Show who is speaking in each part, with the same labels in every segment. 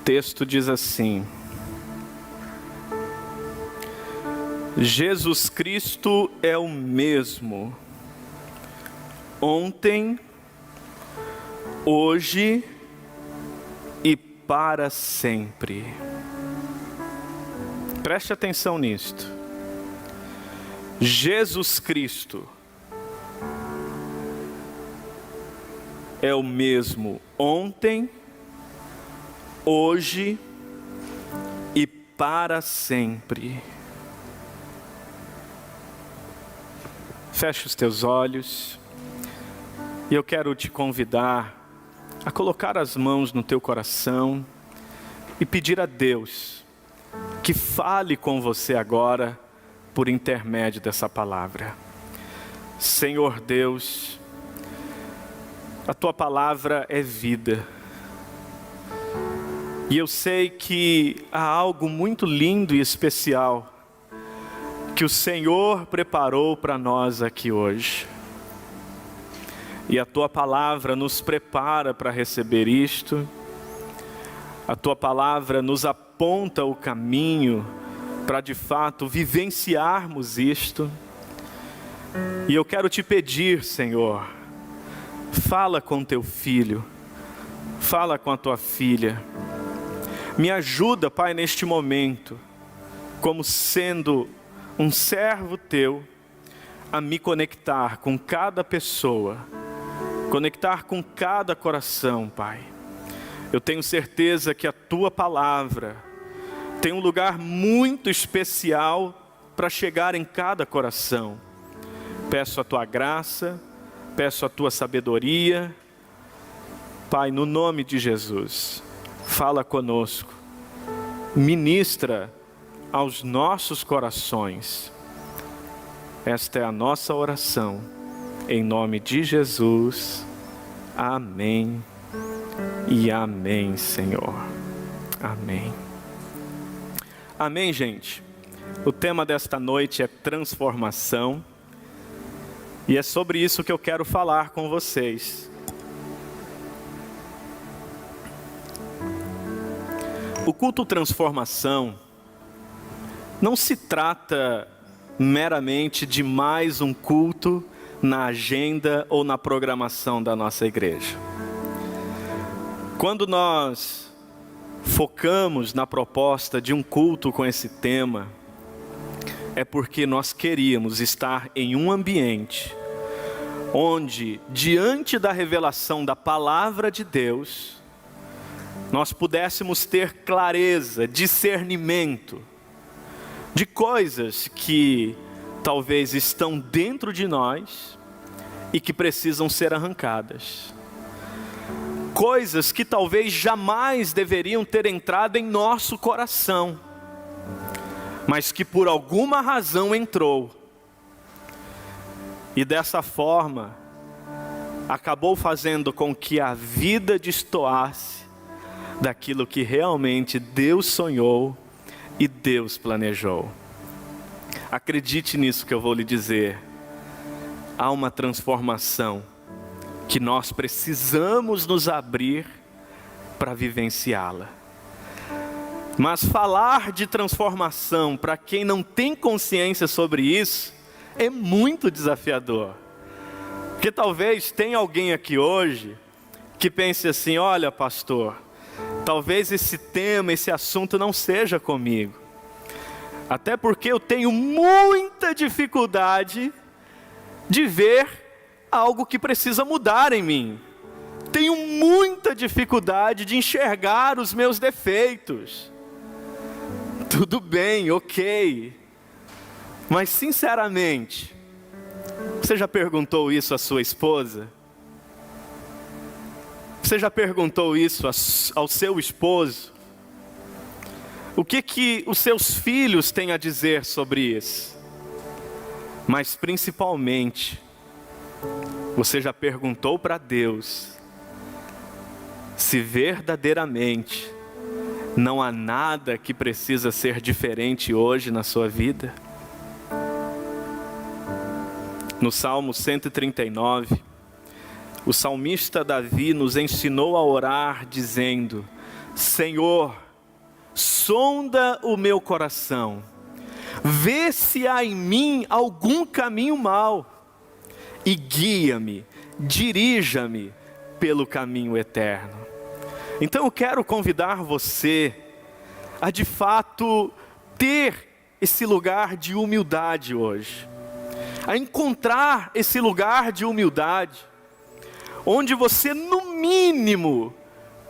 Speaker 1: texto diz assim: Jesus Cristo é o mesmo, ontem, hoje e para sempre. Preste atenção nisto. Jesus Cristo é o mesmo ontem, hoje e para sempre. Feche os teus olhos e eu quero te convidar a colocar as mãos no teu coração e pedir a Deus que fale com você agora por intermédio dessa palavra. Senhor Deus, a tua palavra é vida. E eu sei que há algo muito lindo e especial que o Senhor preparou para nós aqui hoje. E a tua palavra nos prepara para receber isto. A tua palavra nos aponta o caminho para de fato vivenciarmos isto. E eu quero te pedir, Senhor, fala com teu filho, fala com a tua filha. Me ajuda, Pai, neste momento, como sendo um servo teu, a me conectar com cada pessoa, conectar com cada coração, Pai. Eu tenho certeza que a tua palavra tem um lugar muito especial para chegar em cada coração. Peço a tua graça, peço a tua sabedoria. Pai, no nome de Jesus, fala conosco, ministra aos nossos corações. Esta é a nossa oração, em nome de Jesus. Amém e amém, Senhor. Amém. Amém, gente. O tema desta noite é transformação. E é sobre isso que eu quero falar com vocês. O culto transformação não se trata meramente de mais um culto na agenda ou na programação da nossa igreja. Quando nós focamos na proposta de um culto com esse tema, é porque nós queríamos estar em um ambiente onde, diante da revelação da palavra de Deus, nós pudéssemos ter clareza, discernimento de coisas que talvez estão dentro de nós e que precisam ser arrancadas. Coisas que talvez jamais deveriam ter entrado em nosso coração, mas que por alguma razão entrou. E dessa forma, acabou fazendo com que a vida destoasse daquilo que realmente Deus sonhou e Deus planejou. Acredite nisso que eu vou lhe dizer. Há uma transformação que nós precisamos nos abrir para vivenciá-la. Mas falar de transformação para quem não tem consciência sobre isso é muito desafiador. Porque talvez tenha alguém aqui hoje que pense assim: olha, pastor, talvez esse tema, esse assunto não seja comigo. Até porque eu tenho muita dificuldade de ver algo que precisa mudar em mim. Tenho muita dificuldade de enxergar os meus defeitos. Tudo bem, ok. Mas sinceramente, você já perguntou isso à sua esposa? Você já perguntou isso ao seu esposo? O que os seus filhos têm a dizer sobre isso? Mas principalmente, você já perguntou para Deus se verdadeiramente não há nada que precisa ser diferente hoje na sua vida? No Salmo 139, o salmista Davi nos ensinou a orar dizendo: Senhor, sonda o meu coração, vê se há em mim algum caminho mau e guia-me, dirija-me pelo caminho eterno. Então eu quero convidar você a de fato ter esse lugar de humildade hoje, a encontrar esse lugar de humildade, onde você no mínimo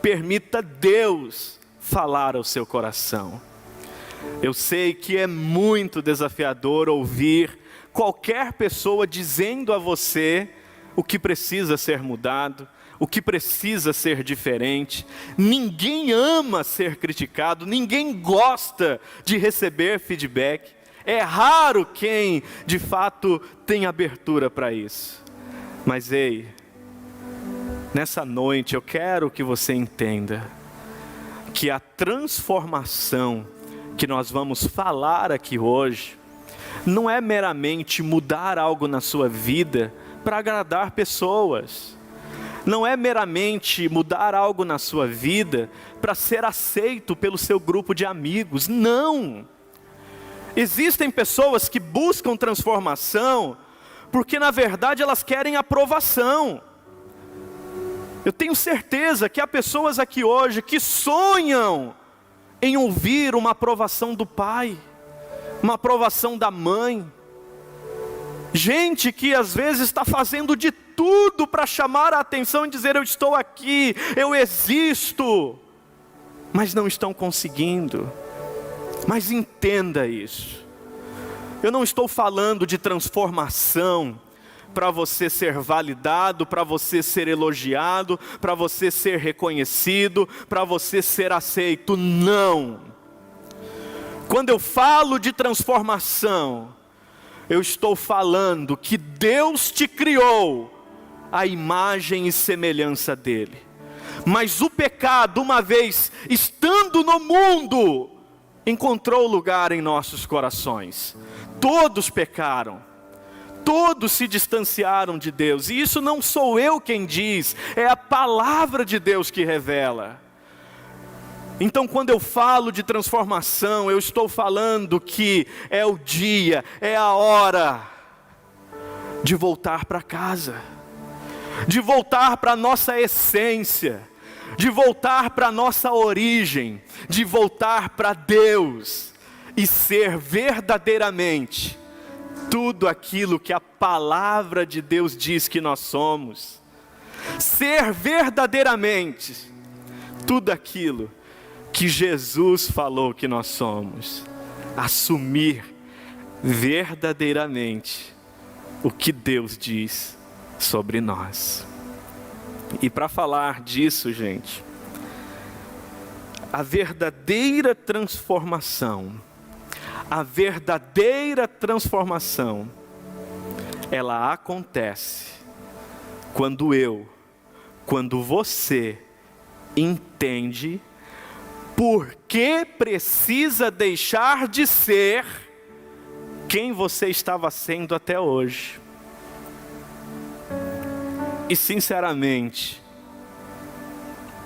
Speaker 1: permita Deus falar ao seu coração. Eu sei que é muito desafiador ouvir qualquer pessoa dizendo a você o que precisa ser mudado, o que precisa ser diferente. Ninguém ama ser criticado, ninguém gosta de receber feedback. É raro quem de fato tem abertura para isso. Mas ei, nessa noite eu quero que você entenda que a transformação que nós vamos falar aqui hoje não é meramente mudar algo na sua vida para agradar pessoas. Não é meramente mudar algo na sua vida para ser aceito pelo seu grupo de amigos. Não! Existem pessoas que buscam transformação porque na verdade elas querem aprovação. Eu tenho certeza que há pessoas aqui hoje que sonham em ouvir uma aprovação do pai, uma aprovação da mãe. Gente que às vezes está fazendo de tudo para chamar a atenção e dizer: eu estou aqui, eu existo, mas não estão conseguindo. Mas entenda isso, eu não estou falando de transformação para você ser validado, para você ser elogiado, para você ser reconhecido, para você ser aceito. Não. Quando eu falo de transformação, eu estou falando que Deus te criou à imagem e semelhança dele. Mas o pecado, uma vez estando no mundo, encontrou lugar em nossos corações. Todos pecaram, todos se distanciaram de Deus. E isso não sou eu quem diz, é a palavra de Deus que revela. Então quando eu falo de transformação, eu estou falando que é o dia, é a hora de voltar para casa, de voltar para a nossa essência, de voltar para a nossa origem, de voltar para Deus e ser verdadeiramente tudo aquilo que a palavra de Deus diz que nós somos. Ser verdadeiramente tudo aquilo que Jesus falou que nós somos. Assumir verdadeiramente o que Deus diz sobre nós. E para falar disso, gente, a verdadeira transformação, ela acontece quando você entende por que precisa deixar de ser quem você estava sendo até hoje. E sinceramente,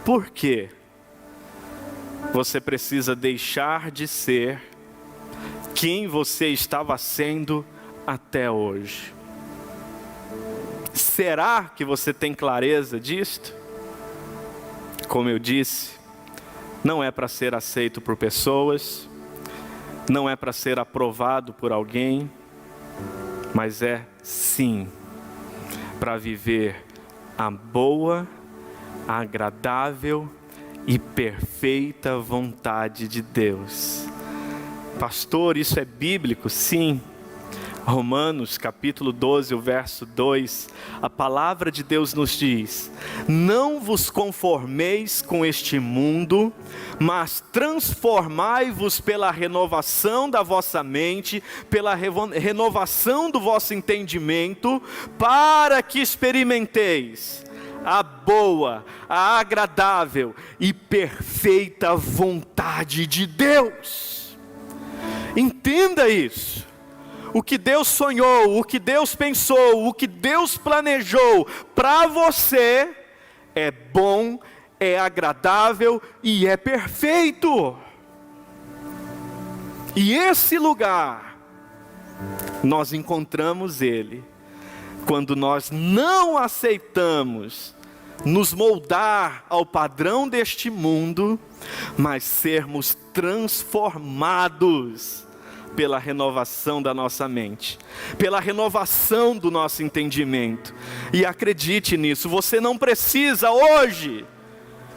Speaker 1: por que você precisa deixar de ser quem você estava sendo até hoje? Será que você tem clareza disto? Como eu disse, não é para ser aceito por pessoas, não é para ser aprovado por alguém, mas é sim para viver a boa, agradável e perfeita vontade de Deus. Pastor, isso é bíblico? Sim. Romanos capítulo 12, o verso 2, a palavra de Deus nos diz: não vos conformeis com este mundo, mas transformai-vos pela renovação da vossa mente, pela renovação do vosso entendimento, para que experimenteis a boa, a agradável e perfeita vontade de Deus. Entenda isso. O que Deus sonhou, o que Deus pensou, o que Deus planejou para você é bom, é agradável e é perfeito. E esse lugar, nós encontramos ele quando nós não aceitamos nos moldar ao padrão deste mundo, mas sermos transformados pela renovação da nossa mente, pela renovação do nosso entendimento. E acredite nisso, você não precisa hoje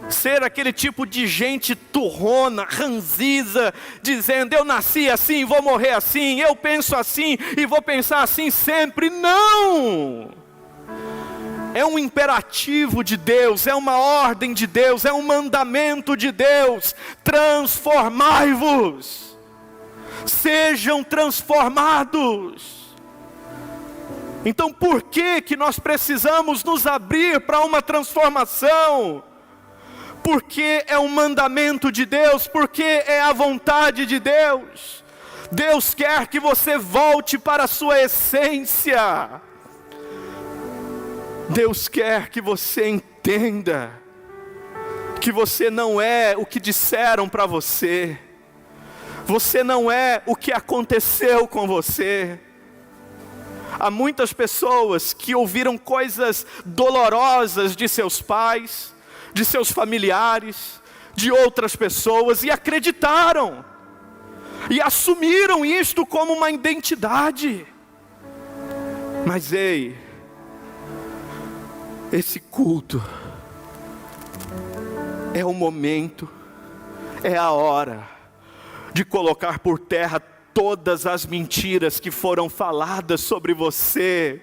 Speaker 1: ser aquele tipo de gente turrona, ranziza, dizendo: eu nasci assim, vou morrer assim, eu penso assim e vou pensar assim sempre. Não! É um imperativo de Deus, é uma ordem de Deus, é um mandamento de Deus: transformai-vos, sejam transformados. Então por que nós precisamos nos abrir para uma transformação? Porque é um mandamento de Deus, porque é a vontade de Deus. Deus quer que você volte para a sua essência. Deus quer que você entenda que você não é o que disseram para você. Você não é o que aconteceu com você. Há muitas pessoas que ouviram coisas dolorosas de seus pais, de seus familiares, de outras pessoas, e acreditaram, e assumiram isto como uma identidade. Mas ei, esse culto é o momento, é a hora de colocar por terra todas as mentiras que foram faladas sobre você.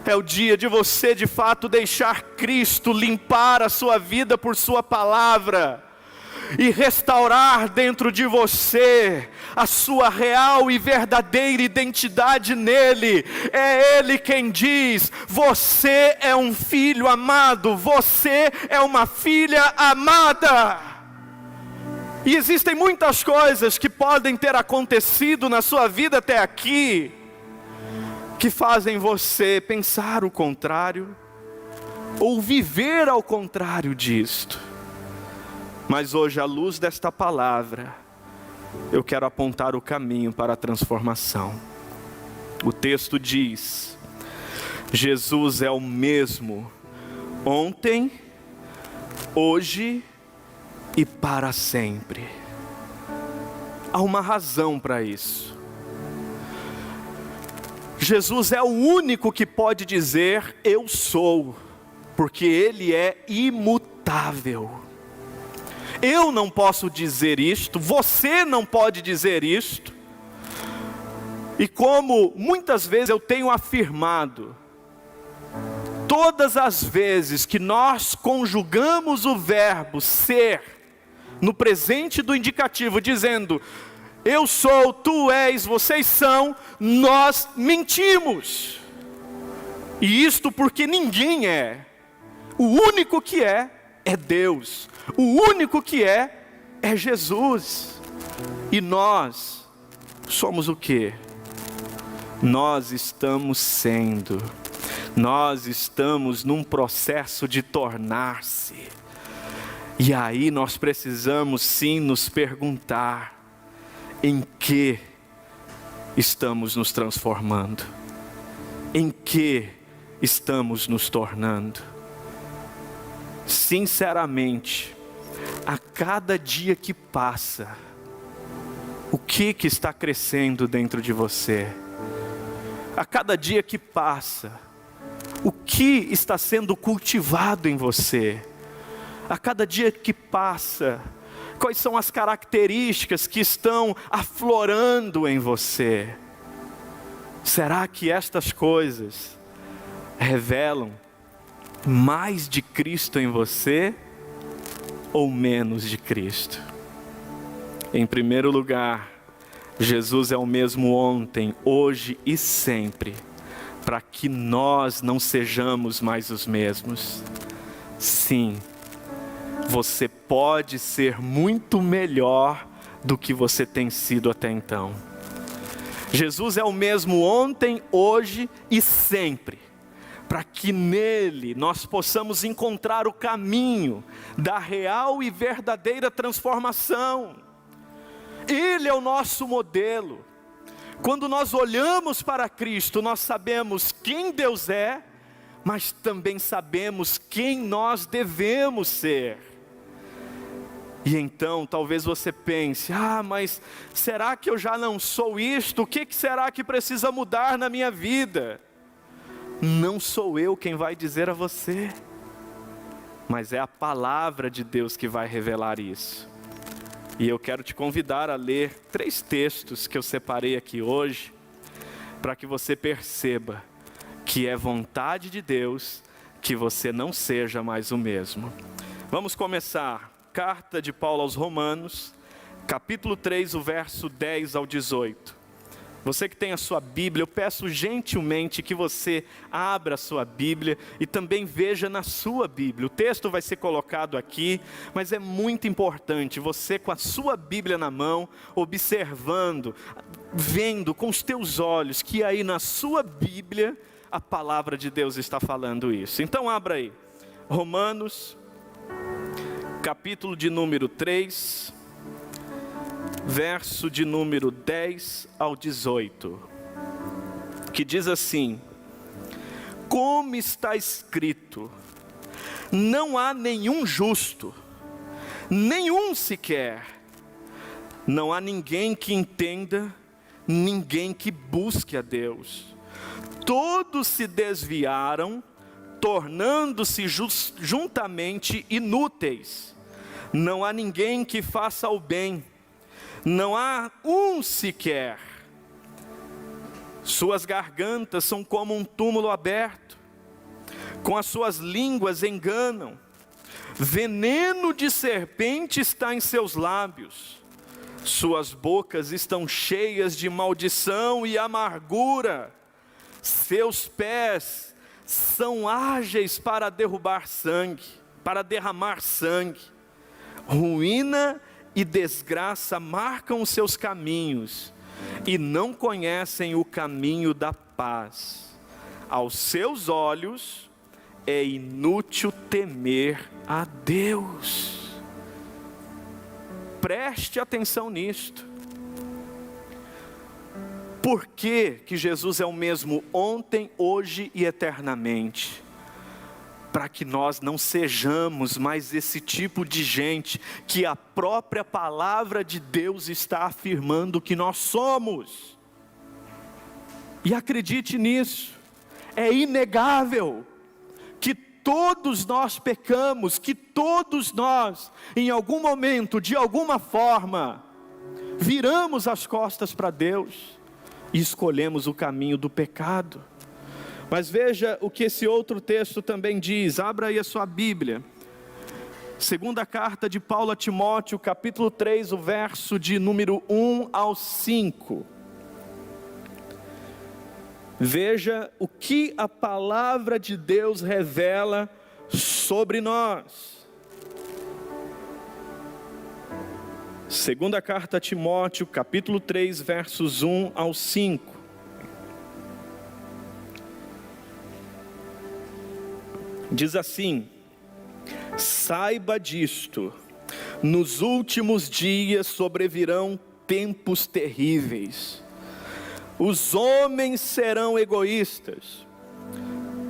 Speaker 1: É o dia de você de fato deixar Cristo limpar a sua vida por sua palavra e restaurar dentro de você a sua real e verdadeira identidade nele. É Ele quem diz: você é um filho amado, você é uma filha amada. E existem muitas coisas que podem ter acontecido na sua vida até aqui, que fazem você pensar o contrário, ou viver ao contrário disto. Mas hoje, à luz desta palavra, eu quero apontar o caminho para a transformação. O texto diz: Jesus é o mesmo ontem, hoje e para sempre. Há uma razão para isso. Jesus é o único que pode dizer eu sou, porque Ele é imutável. Eu não posso dizer isto, você não pode dizer isto. E como muitas vezes eu tenho afirmado, todas as vezes que nós conjugamos o verbo ser no presente do indicativo, dizendo eu sou, tu és, vocês são, nós mentimos. E isto porque ninguém é. O único que é Deus. O único que é Jesus. E nós somos o quê? Nós estamos sendo. Nós estamos num processo de tornar-se. E aí nós precisamos sim nos perguntar: em que estamos nos transformando? Em que estamos nos tornando? Sinceramente, a cada dia que passa, o que está crescendo dentro de você? A cada dia que passa, o que está sendo cultivado em você? A cada dia que passa, quais são as características que estão aflorando em você? Será que estas coisas revelam mais de Cristo em você ou menos de Cristo? Em primeiro lugar, Jesus é o mesmo ontem, hoje e sempre, para que nós não sejamos mais os mesmos. Sim, você pode ser muito melhor do que você tem sido até então. Jesus é o mesmo ontem, hoje e sempre, para que nele nós possamos encontrar o caminho da real e verdadeira transformação. Ele é o nosso modelo. Quando nós olhamos para Cristo, nós sabemos quem Deus é, mas também sabemos quem nós devemos ser. E então talvez você pense, mas será que eu já não sou isto? O que será que precisa mudar na minha vida? Não sou eu quem vai dizer a você, mas é a palavra de Deus que vai revelar isso. E eu quero te convidar a ler 3 textos que eu separei aqui hoje, para que você perceba que é vontade de Deus que você não seja mais o mesmo. Vamos começar. Carta de Paulo aos Romanos, capítulo 3, o verso 10 ao 18. Você que tem a sua Bíblia, eu peço gentilmente que você abra a sua Bíblia e também veja na sua Bíblia. O texto vai ser colocado aqui, mas é muito importante você com a sua Bíblia na mão, observando, vendo com os teus olhos que aí na sua Bíblia a palavra de Deus está falando isso. Então abra aí, Romanos, capítulo de número 3, verso de número 10 ao 18, que diz assim: como está escrito, não há nenhum justo, nenhum sequer, não há ninguém que entenda, ninguém que busque a Deus. Todos se desviaram, tornando-se juntamente inúteis. Não há ninguém que faça o bem, não há um sequer. Suas gargantas são como um túmulo aberto, com as suas línguas enganam. Veneno de serpente está em seus lábios, suas bocas estão cheias de maldição e amargura. Seus pés são ágeis para derramar sangue. Ruína e desgraça marcam os seus caminhos, e não conhecem o caminho da paz. Aos seus olhos é inútil temer a Deus. Preste atenção nisto. Por que Jesus é o mesmo ontem, hoje e eternamente? Para que nós não sejamos mais esse tipo de gente que a própria palavra de Deus está afirmando que nós somos. E acredite nisso, é inegável que todos nós pecamos, que todos nós, em algum momento, de alguma forma, viramos as costas para Deus e escolhemos o caminho do pecado. Mas veja o que esse outro texto também diz. Abra aí a sua Bíblia. Segunda carta de Paulo a Timóteo, capítulo 3, o verso de número 1 ao 5. Veja o que a palavra de Deus revela sobre nós. Segunda carta a Timóteo, capítulo 3, versos 1 ao 5. Diz assim: saiba disto, nos últimos dias sobrevirão tempos terríveis. Os homens serão egoístas.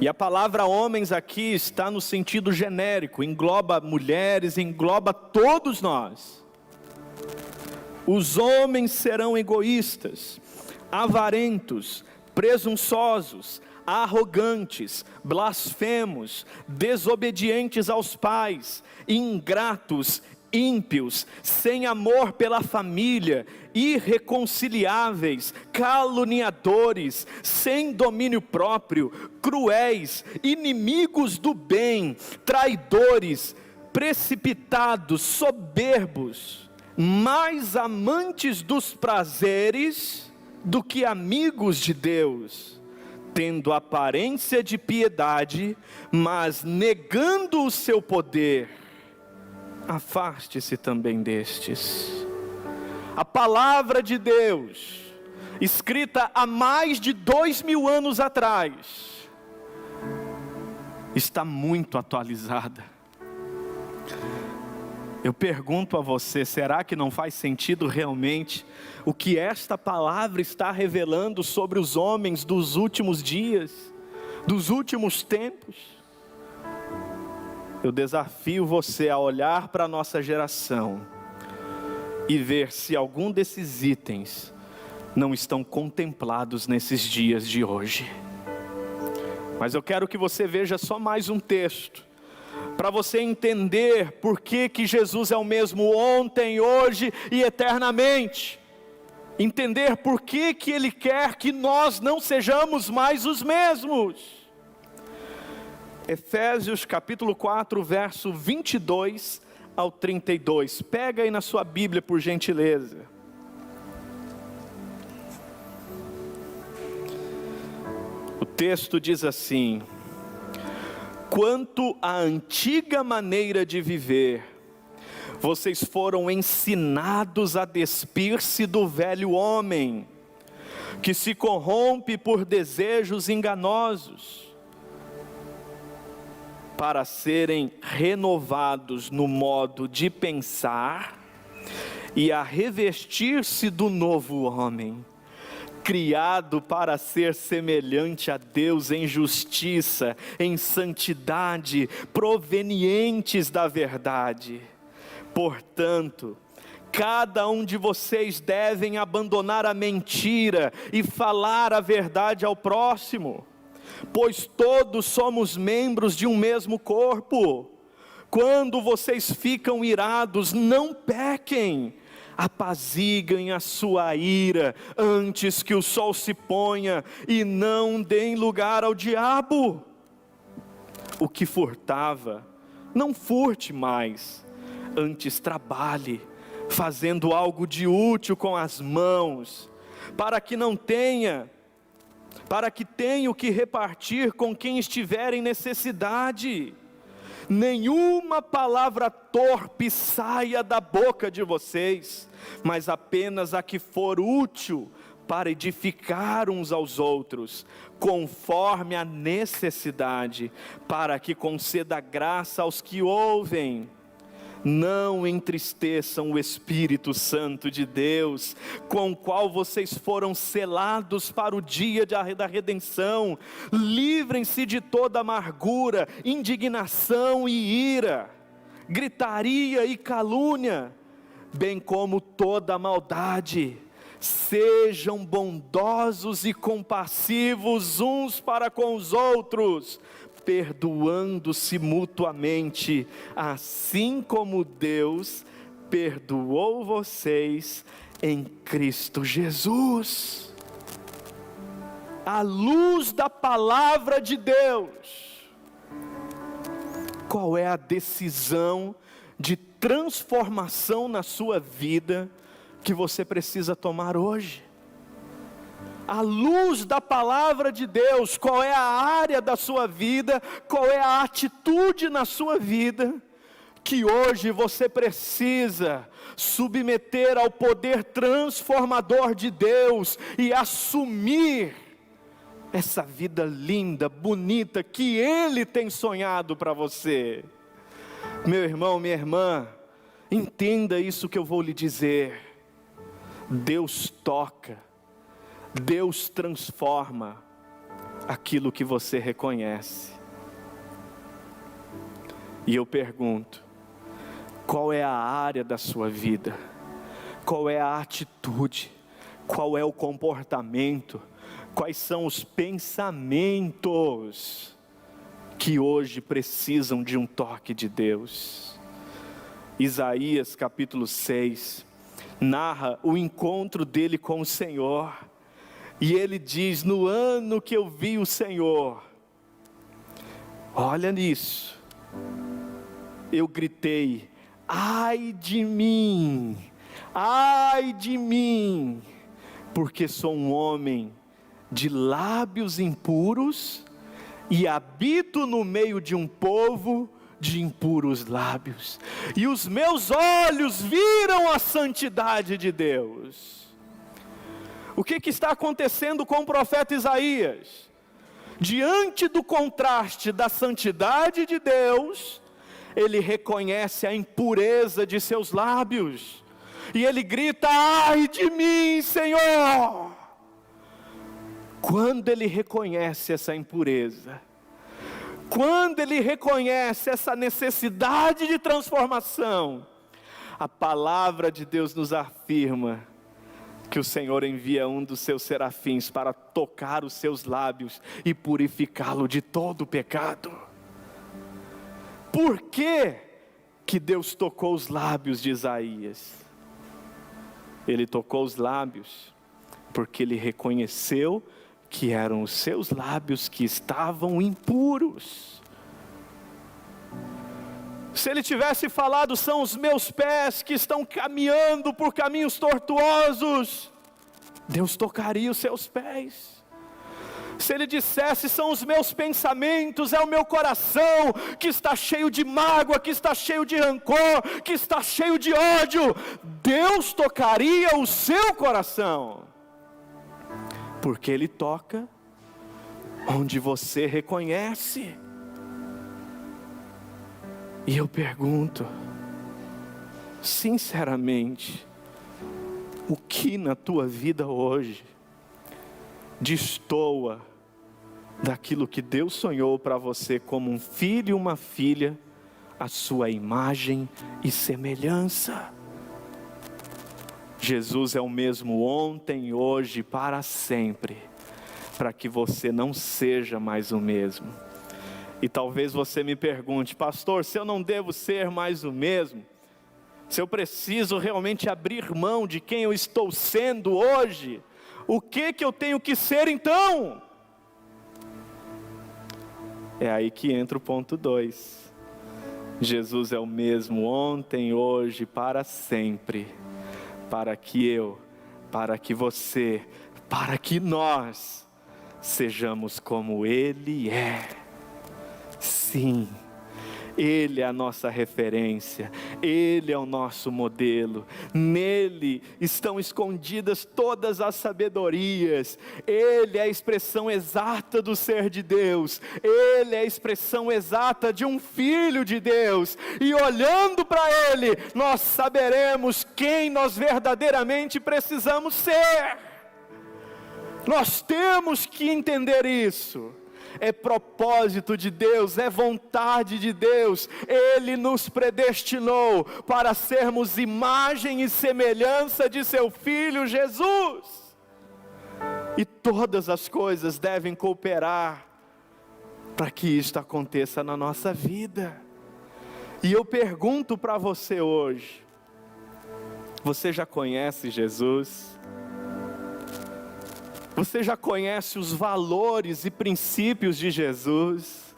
Speaker 1: E a palavra homens aqui está no sentido genérico, engloba mulheres, engloba todos nós. Os homens serão egoístas, avarentos, presunçosos, arrogantes, blasfemos, desobedientes aos pais, ingratos, ímpios, sem amor pela família, irreconciliáveis, caluniadores, sem domínio próprio, cruéis, inimigos do bem, traidores, precipitados, soberbos, mais amantes dos prazeres do que amigos de Deus, tendo aparência de piedade, mas negando o seu poder. Afaste-se também destes. A palavra de Deus, escrita há mais de 2000 anos atrás, está muito atualizada. Eu pergunto a você, será que não faz sentido realmente o que esta palavra está revelando sobre os homens dos últimos dias, dos últimos tempos? Eu desafio você a olhar para a nossa geração e ver se algum desses itens não estão contemplados nesses dias de hoje. Mas eu quero que você veja só mais um texto, para você entender por que Jesus é o mesmo ontem, hoje e eternamente. Entender por que Ele quer que nós não sejamos mais os mesmos. Efésios capítulo 4, verso 22 ao 32. Pega aí na sua Bíblia, por gentileza. O texto diz assim: quanto à antiga maneira de viver, vocês foram ensinados a despir-se do velho homem, que se corrompe por desejos enganosos, para serem renovados no modo de pensar e a revestir-se do novo homem, criado para ser semelhante a Deus em justiça, em santidade, provenientes da verdade. Portanto, cada um de vocês devem abandonar a mentira e falar a verdade ao próximo, pois todos somos membros de um mesmo corpo. Quando vocês ficam irados, não pequem, apaziguem a sua ira antes que o sol se ponha, e não deem lugar ao diabo. O que furtava, não furte mais, antes trabalhe, fazendo algo de útil com as mãos, para que tenha o que repartir com quem estiver em necessidade. Nenhuma palavra torpe saia da boca de vocês, mas apenas a que for útil para edificar uns aos outros, conforme a necessidade, para que conceda graça aos que ouvem. Não entristeçam o Espírito Santo de Deus, com o qual vocês foram selados para o dia da redenção. Livrem-se de toda amargura, indignação e ira, gritaria e calúnia, bem como toda maldade. Sejam bondosos e compassivos uns para com os outros, perdoando-se mutuamente, assim como Deus perdoou vocês em Cristo Jesus. À luz da palavra de Deus, qual é a decisão de transformação na sua vida que você precisa tomar hoje? À luz da palavra de Deus, qual é a área da sua vida, qual é a atitude na sua vida, que hoje você precisa submeter ao poder transformador de Deus, e assumir essa vida linda, bonita, que Ele tem sonhado para você. Meu irmão, minha irmã, entenda isso que eu vou lhe dizer. Deus toca, Deus transforma aquilo que você reconhece. E eu pergunto, qual é a área da sua vida? Qual é a atitude? Qual é o comportamento? Quais são os pensamentos que hoje precisam de um toque de Deus? Isaías capítulo 6 narra o encontro dele com o Senhor. E ele diz: no ano que eu vi o Senhor, olha nisso, eu gritei: ai de mim, porque sou um homem de lábios impuros, e habito no meio de um povo de impuros lábios, e os meus olhos viram a santidade de Deus. O que está acontecendo com o profeta Isaías? diante do contraste da santidade de Deus, ele reconhece a impureza de seus lábios, e ele grita: ai de mim, Senhor! Quando ele reconhece essa impureza, quando ele reconhece essa necessidade de transformação, a palavra de Deus nos afirma que o Senhor envia um dos seus serafins para tocar os seus lábios e purificá-lo de todo o pecado. Por que Deus tocou os lábios de Isaías? Ele tocou os lábios porque ele reconheceu que eram os seus lábios que estavam impuros. Se ele tivesse falado: são os meus pés que estão caminhando por caminhos tortuosos, Deus tocaria os seus pés. Se ele dissesse: são os meus pensamentos, é o meu coração que está cheio de mágoa, que está cheio de rancor, que está cheio de ódio, Deus tocaria o seu coração. Porque ele toca onde você reconhece. E eu pergunto, sinceramente, o que na tua vida hoje destoa daquilo que Deus sonhou para você como um filho e uma filha, a sua imagem e semelhança? Jesus é o mesmo ontem, hoje, para sempre, para que você não seja mais o mesmo. E talvez você me pergunte: pastor, se eu não devo ser mais o mesmo, se eu preciso realmente abrir mão de quem eu estou sendo hoje, o que eu tenho que ser então? É aí que entra o ponto 2. Jesus é o mesmo ontem, hoje, para sempre, para que eu, para que você, para que nós sejamos como Ele é. Sim, Ele é a nossa referência, Ele é o nosso modelo, nele estão escondidas todas as sabedorias, Ele é a expressão exata do ser de Deus, Ele é a expressão exata de um filho de Deus, e olhando para Ele, nós saberemos quem nós verdadeiramente precisamos ser. Nós temos que entender isso. É propósito de Deus, é vontade de Deus. Ele nos predestinou para sermos imagem e semelhança de seu Filho Jesus. E todas as coisas devem cooperar para que isto aconteça na nossa vida. E eu pergunto para você hoje: você já conhece Jesus? Você já conhece os valores e princípios de Jesus?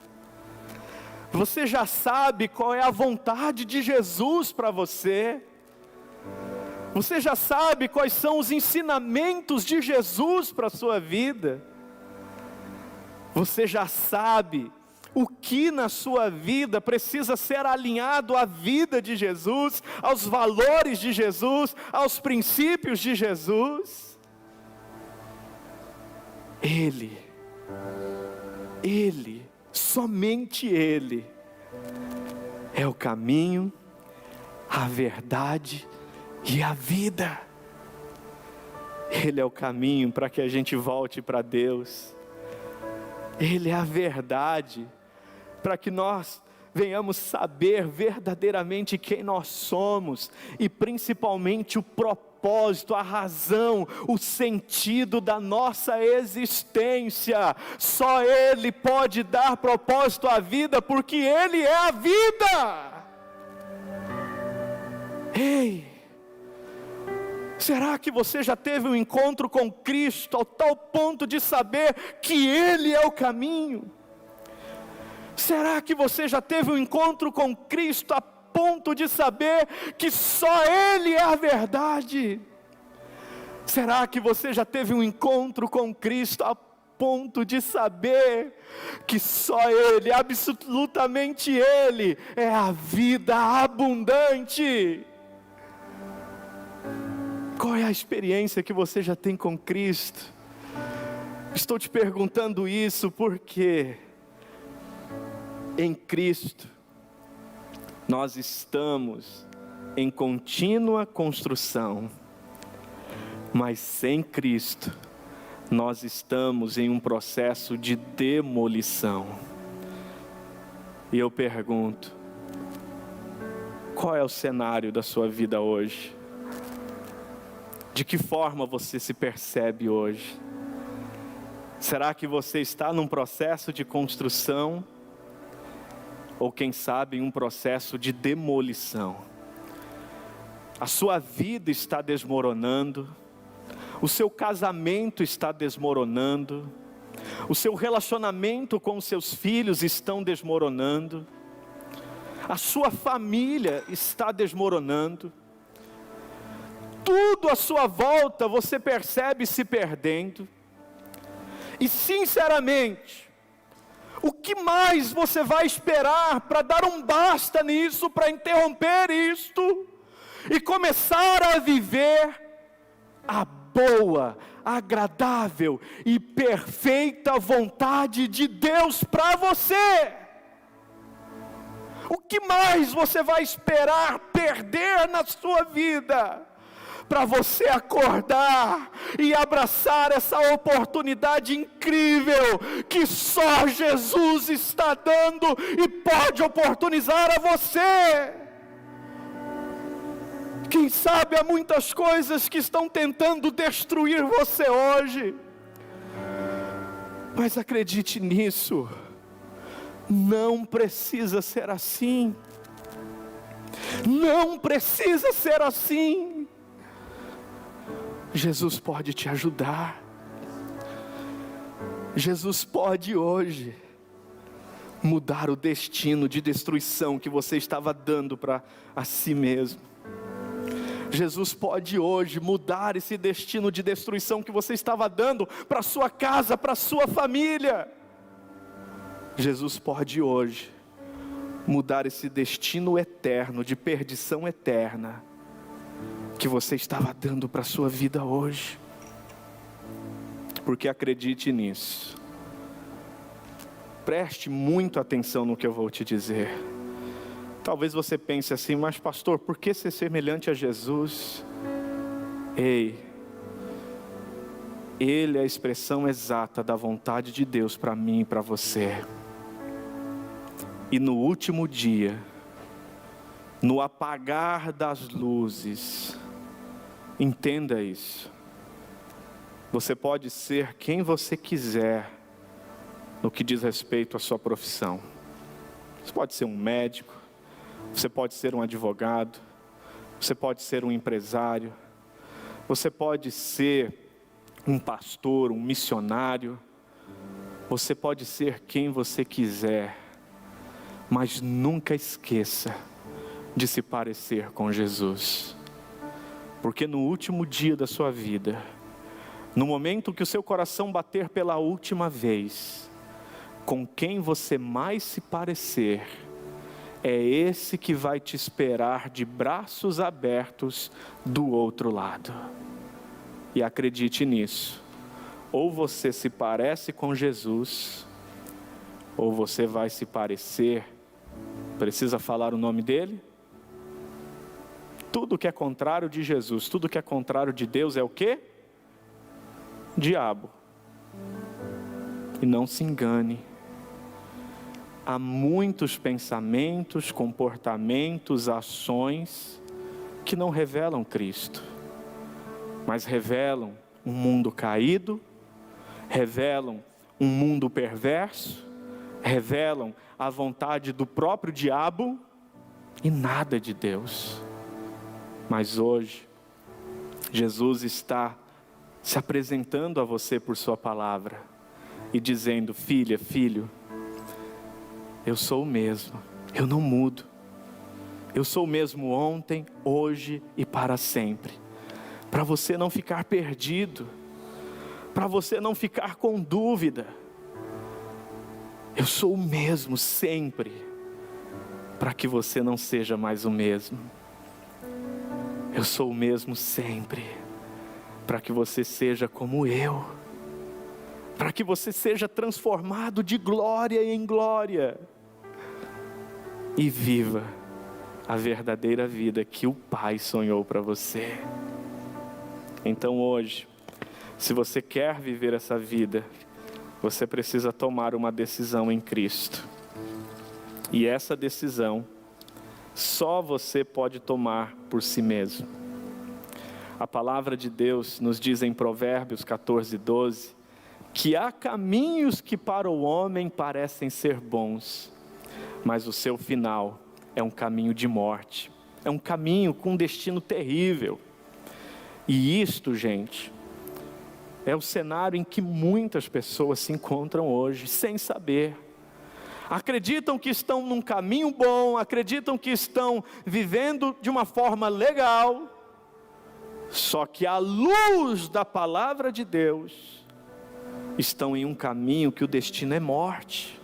Speaker 1: Você já sabe qual é a vontade de Jesus para você? Você já sabe quais são os ensinamentos de Jesus para a sua vida? Você já sabe o que na sua vida precisa ser alinhado à vida de Jesus, aos valores de Jesus, aos princípios de Jesus? Ele, somente Ele, é o caminho, a verdade e a vida. Ele é o caminho para que a gente volte para Deus. Ele é a verdade para que nós venhamos saber verdadeiramente quem nós somos e principalmente o propósito, a razão, o sentido da nossa existência. Só Ele pode dar propósito à vida, porque Ele é a vida. Ei, será que você já teve um encontro com Cristo ao tal ponto de saber que Ele é o caminho? Será que você já teve um encontro com Cristo a ponto de saber que só Ele é a verdade? Será que você já teve um encontro com Cristo a ponto de saber que só Ele, absolutamente Ele, é a vida abundante? Qual é a experiência que você já tem com Cristo? Estou te perguntando isso porque em Cristo nós estamos em contínua construção, mas sem Cristo nós estamos em um processo de demolição. E eu pergunto, qual é o cenário da sua vida hoje? De que forma você se percebe hoje? Será que você está num processo de construção? Ou quem sabe em um processo de demolição? A sua vida está desmoronando, o seu casamento está desmoronando, o seu relacionamento com os seus filhos estão desmoronando, a sua família está desmoronando, tudo à sua volta você percebe se perdendo, e sinceramente, o que mais você vai esperar para dar um basta nisso, para interromper isto, e começar a viver a boa, agradável e perfeita vontade de Deus para você? O que mais você vai esperar perder na sua vida para você acordar e abraçar essa oportunidade incrível que só Jesus está dando e pode oportunizar a você? Quem sabe há muitas coisas que estão tentando destruir você hoje, mas acredite nisso, não precisa ser assim, não precisa ser assim. Jesus pode te ajudar, Jesus pode hoje mudar o destino de destruição que você estava dando para a si mesmo. Jesus pode hoje mudar esse destino de destruição que você estava dando para a sua casa, para a sua família. Jesus pode hoje mudar esse destino eterno, de perdição eterna, que você estava dando para a sua vida hoje. Porque acredite nisso. Preste muito atenção no que eu vou te dizer. Talvez você pense assim, mas pastor, por que ser semelhante a Jesus? Ei, Ele é a expressão exata da vontade de Deus para mim e para você. E no último dia, no apagar das luzes, entenda isso, você pode ser quem você quiser no que diz respeito à sua profissão. Você pode ser um médico, você pode ser um advogado, você pode ser um empresário, você pode ser um pastor, um missionário, você pode ser quem você quiser, mas nunca esqueça de se parecer com Jesus, porque no último dia da sua vida, no momento que o seu coração bater pela última vez, com quem você mais se parecer, é esse que vai te esperar de braços abertos do outro lado. E acredite nisso, ou você se parece com Jesus, ou você vai se parecer, precisa falar o nome dele? Tudo que é contrário de Jesus, tudo que é contrário de Deus é o quê? Diabo. E não se engane, há muitos pensamentos, comportamentos, ações que não revelam Cristo, mas revelam um mundo caído, revelam um mundo perverso, revelam a vontade do próprio diabo e nada de Deus. Mas hoje, Jesus está se apresentando a você por sua palavra e dizendo: filha, filho, eu sou o mesmo, eu não mudo. Eu sou o mesmo ontem, hoje e para sempre. Para você não ficar perdido, para você não ficar com dúvida. Eu sou o mesmo sempre, para que você não seja mais o mesmo. Eu sou o mesmo sempre, para que você seja como eu. para que você seja transformado de glória em glória e viva a verdadeira vida que o Pai sonhou para você. Então hoje, se você quer viver essa vida, você precisa tomar uma decisão em Cristo. E essa decisão, só você pode tomar por si mesmo. A palavra de Deus nos diz em Provérbios 14:12, que há caminhos que para o homem parecem ser bons, mas o seu final é um caminho de morte, é um caminho com um destino terrível. E isto, gente, é o cenário em que muitas pessoas se encontram hoje, sem saber. Acreditam que estão num caminho bom, acreditam que estão vivendo de uma forma legal, só que à luz da palavra de Deus, estão em um caminho que o destino é morte.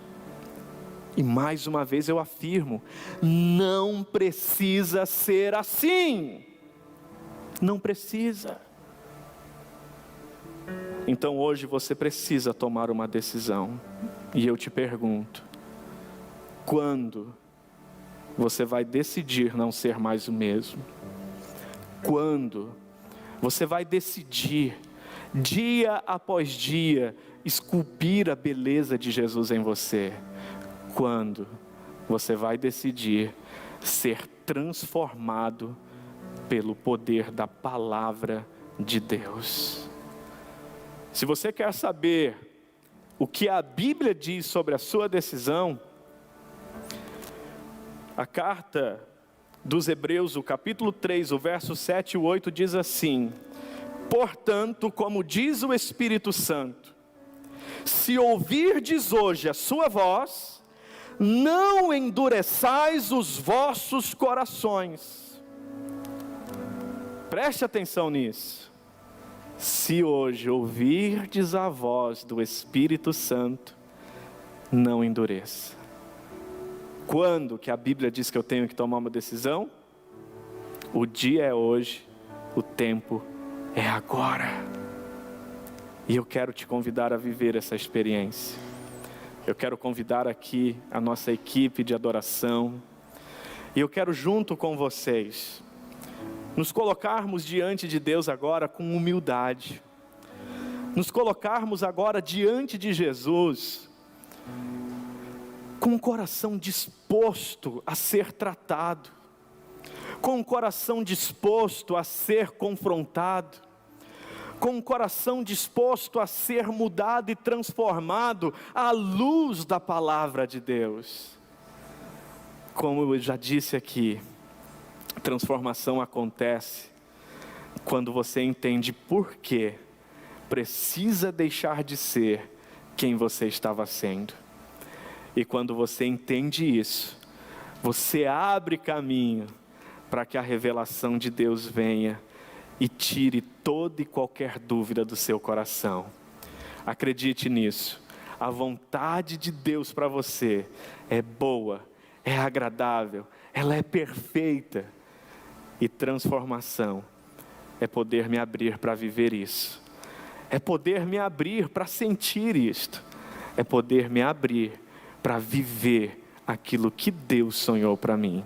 Speaker 1: E mais uma vez eu afirmo, não precisa ser assim. Não precisa. Então hoje você precisa tomar uma decisão. E eu te pergunto, quando você vai decidir não ser mais o mesmo? Quando você vai decidir, dia após dia, esculpir a beleza de Jesus em você? Quando você vai decidir ser transformado pelo poder da palavra de Deus? Se você quer saber o que a Bíblia diz sobre a sua decisão, a carta dos Hebreus, o capítulo 3, o verso 7 e 8 diz assim: portanto, como diz o Espírito Santo, se ouvirdes hoje a sua voz, não endureçais os vossos corações. Preste atenção nisso. Se hoje ouvirdes a voz do Espírito Santo, não endureça. Quando que a Bíblia diz que eu tenho que tomar uma decisão? O dia é hoje, o tempo é agora. E eu quero te convidar a viver essa experiência. Eu quero convidar aqui a nossa equipe de adoração. E eu quero junto com vocês nos colocarmos diante de Deus agora com humildade. Nos colocarmos agora diante de Jesus com um coração disposto a ser tratado, com um coração disposto a ser confrontado, com um coração disposto a ser mudado e transformado à luz da palavra de Deus. Como eu já disse aqui, transformação acontece quando você entende por que precisa deixar de ser quem você estava sendo. E quando você entende isso, você abre caminho para que a revelação de Deus venha e tire toda e qualquer dúvida do seu coração. Acredite nisso. A vontade de Deus para você é boa, é agradável, ela é perfeita. E transformação é poder me abrir para viver isso. É poder me abrir para sentir isto. É poder me abrir para viver aquilo que Deus sonhou para mim.